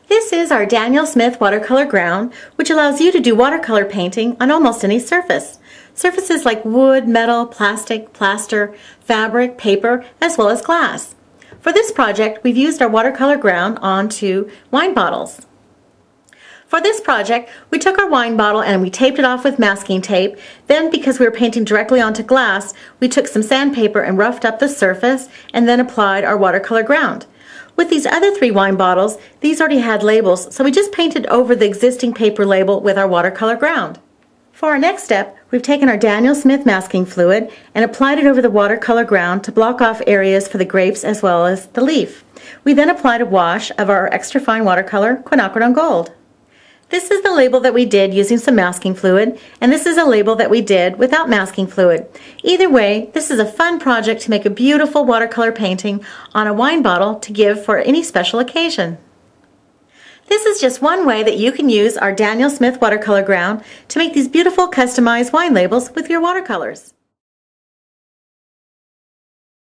This is our Daniel Smith watercolor ground, which allows you to do watercolor painting on almost any surface. Surfaces like wood, metal, plastic, plaster, fabric, paper, as well as glass. For this project, we've used our watercolor ground onto wine bottles. For this project, we took our wine bottle and we taped it off with masking tape. Then, because we were painting directly onto glass, we took some sandpaper and roughed up the surface and then applied our watercolor ground. With these other 3 wine bottles, these already had labels, so we just painted over the existing paper label with our watercolor ground. For our next step, we've taken our Daniel Smith masking fluid and applied it over the watercolor ground to block off areas for the grapes as well as the leaf. We then applied a wash of our extra fine watercolor, quinacridone gold. This is the label that we did using some masking fluid, and this is a label that we did without masking fluid. Either way, this is a fun project to make a beautiful watercolor painting on a wine bottle to give for any special occasion. This is just one way that you can use our Daniel Smith watercolor ground to make these beautiful customized wine labels with your watercolors.